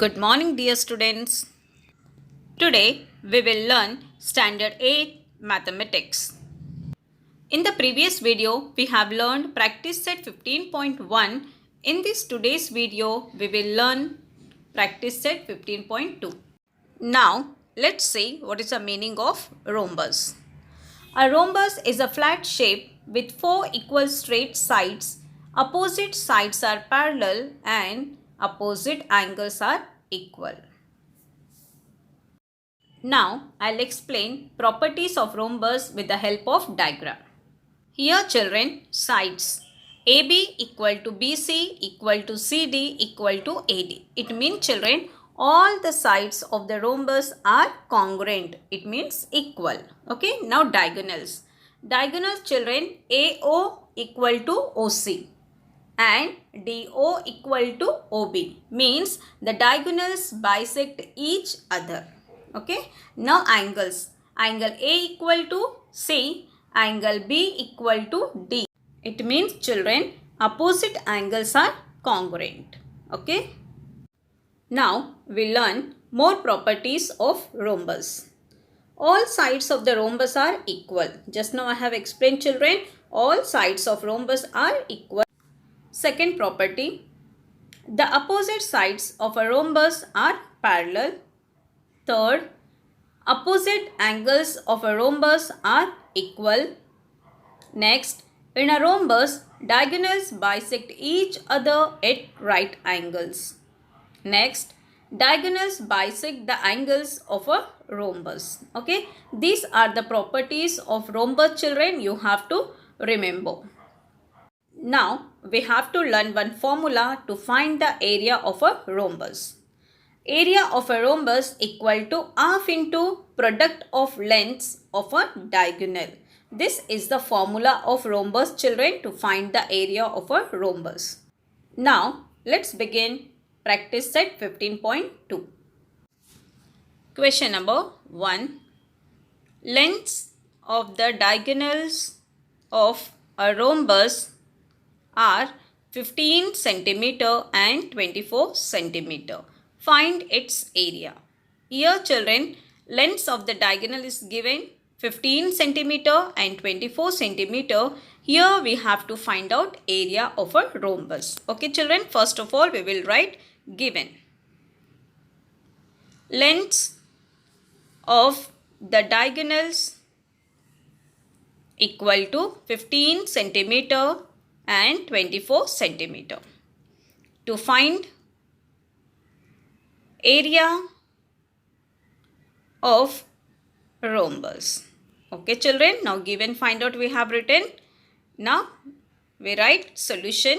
Good morning, dear students. Today we will learn Standard 8 Mathematics. In the previous video, we have learned Practice Set 15.1. In this today's video, we will learn Practice Set 15.2. Now, let's see what is the meaning of rhombus. A rhombus is a flat shape with four equal straight sides. Opposite sides are parallel and opposite angles are equal. Now, I'll explain properties of rhombus with the help of diagram. Here children, sides AB equal to BC equal to CD equal to AD. It means children, all the sides of the rhombus are congruent. It means equal. Okay, now diagonals. Diagonals children, AO equal to OC and DO equal to OB means the diagonals bisect each other. Okay, now angles. Angle A equal to C, angle B equal to D. It means children, opposite angles are congruent. Okay. Now we learn more properties of rhombus. All sides of the rhombus are equal. Just now I have explained children, all sides of rhombus are equal. Second property, the opposite sides of a rhombus are parallel. Third, opposite angles of a rhombus are equal. Next, in a rhombus, diagonals bisect each other at right angles. Next, diagonals bisect the angles of a rhombus. Okay, these are the properties of rhombus children you have to remember. Now, we have to learn one formula to find the area of a rhombus. Area of a rhombus equal to half into product of lengths of a diagonal. This is the formula of rhombus children to find the area of a rhombus. Now, let's begin practice set 15.2. Question number 1. Lengths of the diagonals of a rhombus are 15 centimeter and 24 centimeter. Find its area. Here children, lengths of the diagonal is given 15 centimeter and 24 centimeter. Here we have to find out area of a rhombus. Okay children, first of all we will write given. Lengths of the diagonals equal to 15 centimeter and 24 centimeter. To find area of rhombus. Okay children, now given find out we have written. Now we write solution.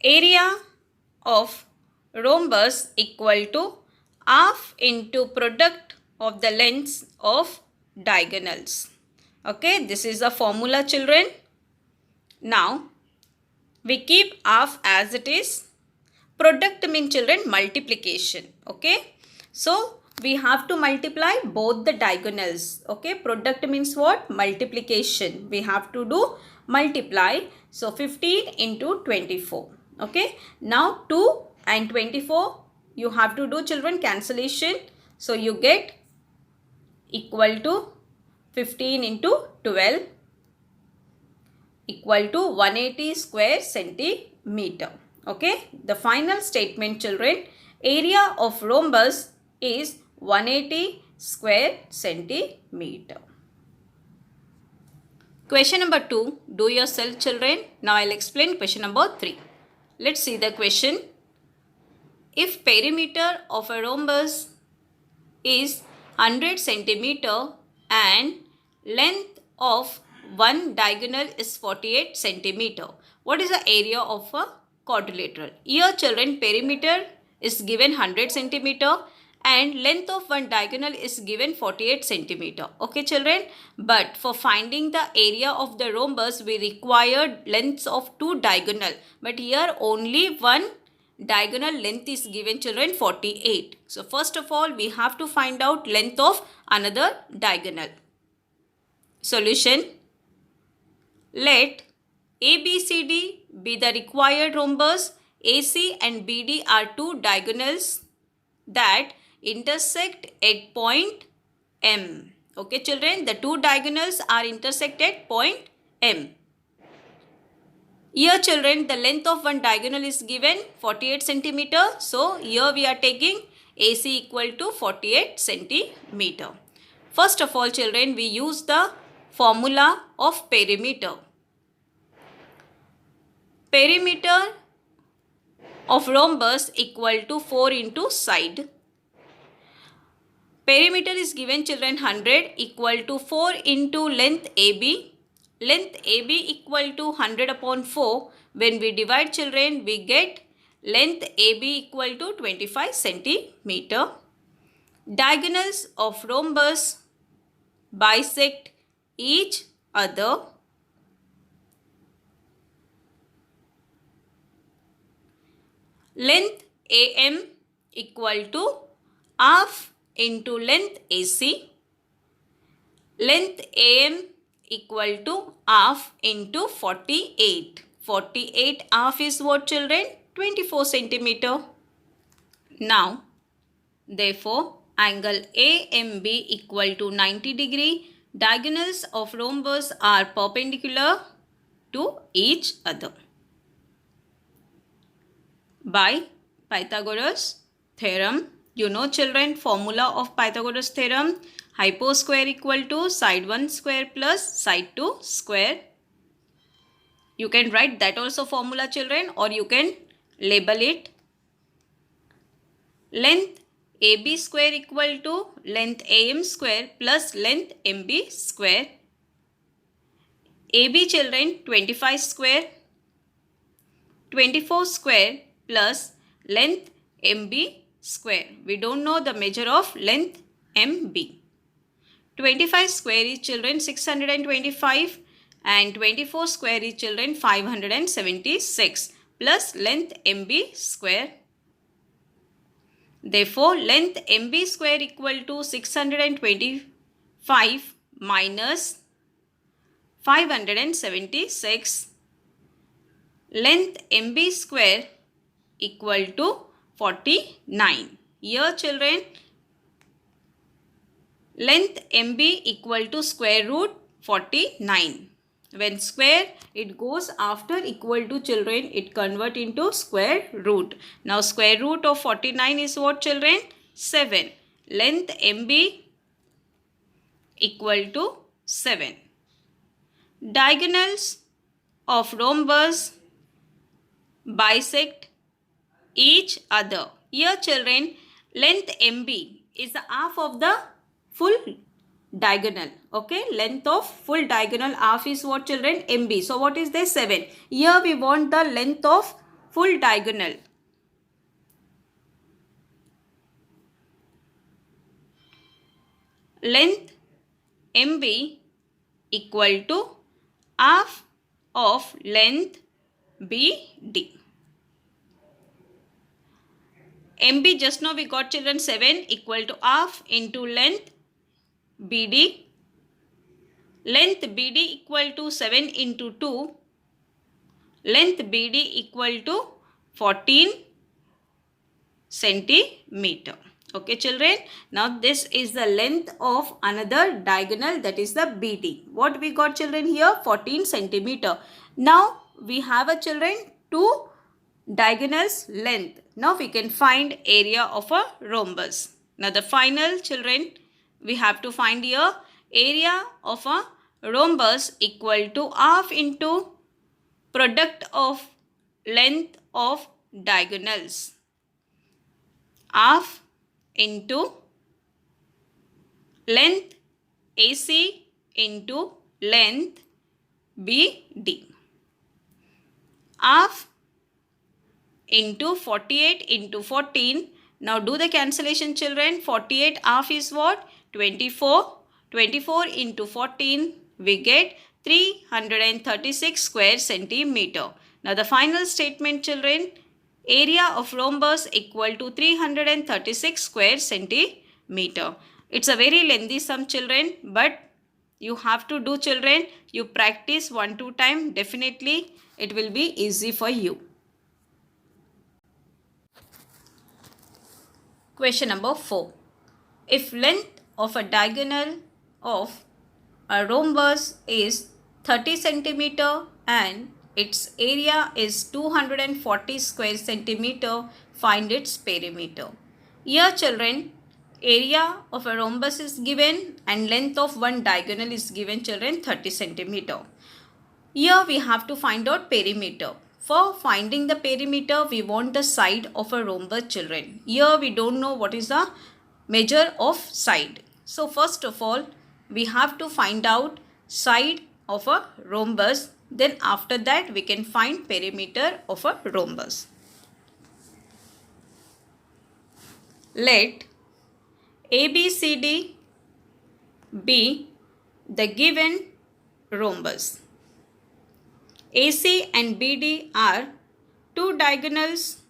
Area of rhombus equal to half into product of the lengths of diagonals. Okay, this is the formula children. Now we keep half as it is. Product means children multiplication. Okay, so we have to multiply both the diagonals. Okay, product means what? Multiplication. We have to do multiply. So 15 into 24. Okay, now 2 and 24 you have to do children cancellation. So you get equal to 15 into 12 equal to 180 square centimeter. Okay, the final statement children, area of rhombus is 180 square centimeter. Question number 2, do yourself children. Now I'll explain question number 3. Let's see the question. If perimeter of a rhombus is 100 centimeter and length of one diagonal is 48 centimeter, what is the area of a quadrilateral? Here children, perimeter is given 100 centimeter and length of one diagonal is given 48 centimeter. Okay children, but for finding the area of the rhombus we require lengths of two diagonal, but here only one diagonal length is given children 48. So first of all we have to find out length of another diagonal. Solution. Let ABCD be the required rhombus. AC and BD are two diagonals that intersect at point M. Okay children, the two diagonals are intersect at point M. Here children, the length of one diagonal is given 48 centimeter. So here we are taking AC equal to 48 centimeter. First of all children, we use the formula of perimeter. Perimeter of rhombus equal to 4 into side. Perimeter is given children 100 equal to 4 into length AB. Length AB equal to 100 upon 4. When we divide children, we get length AB equal to 25 centimeter. Diagonals of rhombus bisect each other. Length AM equal to half into length AC. Length AM equal to half into 48. 48 half is what children? 24 centimeter. Now, therefore, angle AMB equal to 90 degree. Diagonals of rhombus are perpendicular to each other. By Pythagoras theorem, you know children, formula of Pythagoras theorem, hypo square equal to side 1 square plus side 2 square. You can write that also formula children, or you can label it. Length AB square equal to length AM square plus length MB square. AB children 25 square, 24 square plus length MB square. We don't know the measure of length MB. 25 square is children 625 and 24 square is children 576 plus length MB square. Therefore, length MB square equal to 625 minus 576. Length MB square equal to 49. Here children, length MB equal to square root 49. When square, it goes after equal to children, it convert into square root. Now square root of 49 is what children? 7. Length MB equal to 7. Diagonals of rhombus bisect each other. Here children, length MB is the half of the full diagonal. Okay, length of full diagonal half is what children? MB. So what is this? 7. Here we want the length of full diagonal. Length MB equal to half of length BD. MB just now we got children 7 equal to half into length BD. Length BD equal to 7 into 2. Length BD equal to 14 centimeter. Okay children. Now this is the length of another diagonal, that is the BD. What we got children here? 14 centimeter. Now we have a children two diagonals length. Now we can find area of a rhombus. Now the final children, we have to find here area of a rhombus equal to half into product of length of diagonals. Half into length AC into length BD. Half into 48 into 14. Now do the cancellation children. 48 half is what? 24. 24 into 14 we get 336 square centimeter. Now the final statement children, area of rhombus equal to 336 square centimeter. It's a very lengthy sum children, but you have to do children. You practice 1-2 times, definitely it will be easy for you. Question number 4. If length of a diagonal of a rhombus is 30 centimeter and its area is 240 square centimeter, find its perimeter. Here children, area of a rhombus is given and length of one diagonal is given children 30 centimeter. Here we have to find out perimeter. For finding the perimeter, we want the side of a rhombus children. Here we don't know what is the measure of side. So first of all, we have to find out side of a rhombus. Then after that, we can find perimeter of a rhombus. Let ABCD be the given rhombus. AC and BD are two diagonals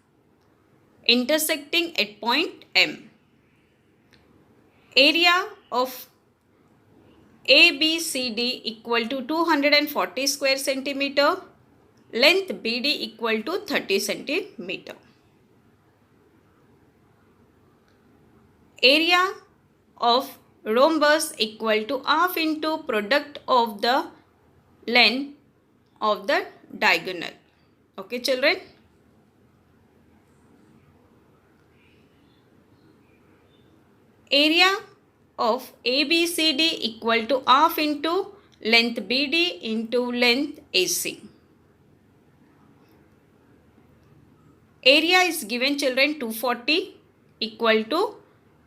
intersecting at point M. Area of ABCD equal to 240 square centimeter. Length BD equal to 30 centimeter. Area of rhombus equal to half into product of the length of the diagonal. Okay children. Area of ABCD equal to half into length BD into length AC. Area is given children 240 equal to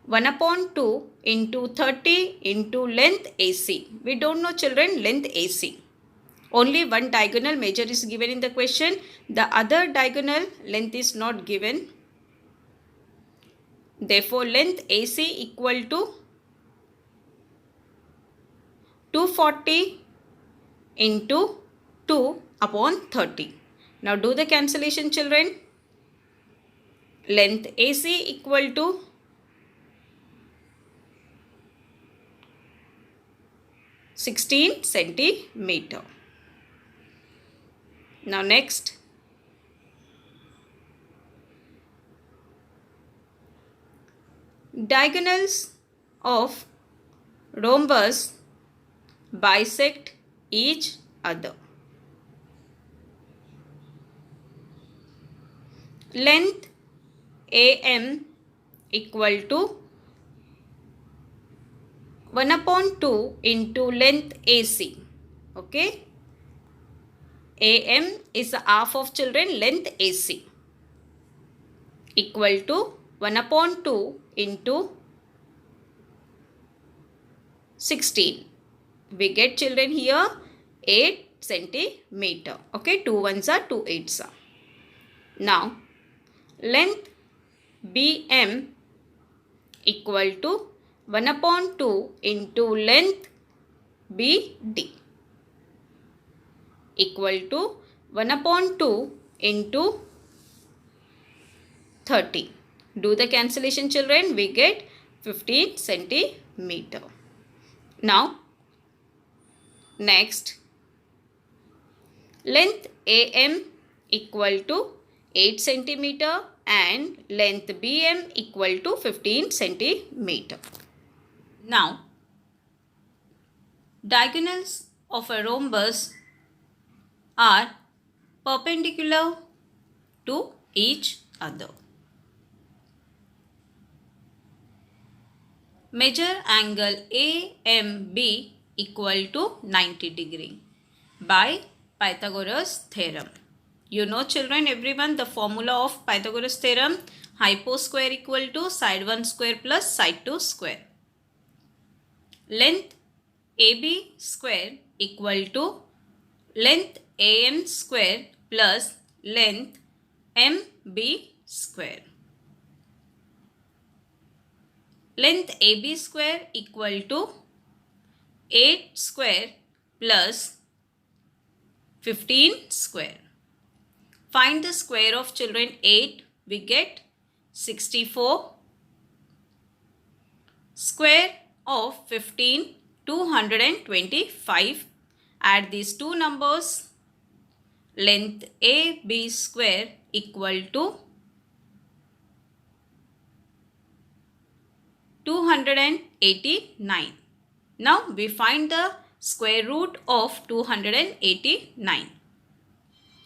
1 upon 2 into 30 into length AC. We don't know children length AC. Only one diagonal measure is given in the question. The other diagonal length is not given. Therefore, length AC equal to 240 into 2 upon 30. Now do the cancellation children. Length AC equal to 16 centimeter. Now next, diagonals of rhombus bisect each other. Length AM equal to 1 upon 2 into length AC. Okay. AM is the half of children length AC equal to 1 upon 2 into 16. We get children here 8 centimeter. Okay, 2 ones are 2 eights are. Now, length BM equal to 1 upon 2 into length BD equal to 1 upon 2 into 30. Do the cancellation children. We get 15 centimeter. Now, next, length AM equal to 8 centimeter and length BM equal to 15 centimeter. Now, diagonals of a rhombus are perpendicular to each other. Measure angle AMB equal to 90 degree by Pythagoras theorem. You know children, everyone, the formula of Pythagoras theorem, hypo square equal to side 1 square plus side 2 square. Length AB square equal to length AM square plus length MB square. Length AB square equal to 8 square plus 15 square. Find the square of children 8. We get 64. Square of 15, 225. Add these two numbers. Length AB square equal to 289. Now we find the square root of 289.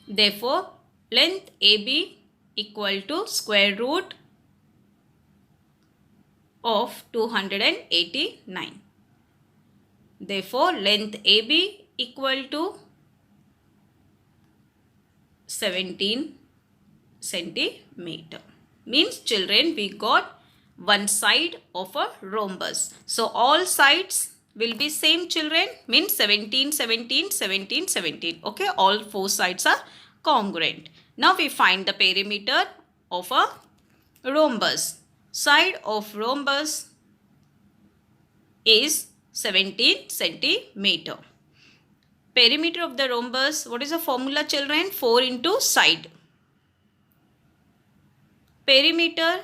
Therefore, length AB equal to square root of 289. Therefore, length AB equal to 17 centimeter. Means children, we got one side of a rhombus. So all sides will be same, children. Means 17, 17, 17, 17. Okay, all four sides are congruent. Now we find the perimeter of a rhombus. Side of rhombus is 17 centimeter. Perimeter of the rhombus, what is the formula, children? 4 into side. Perimeter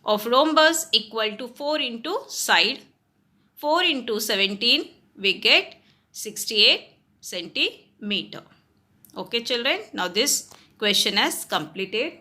of rhombus equal to 4 into side. 4 into 17, we get 68 centimeter. Okay, children. Now this question has completed.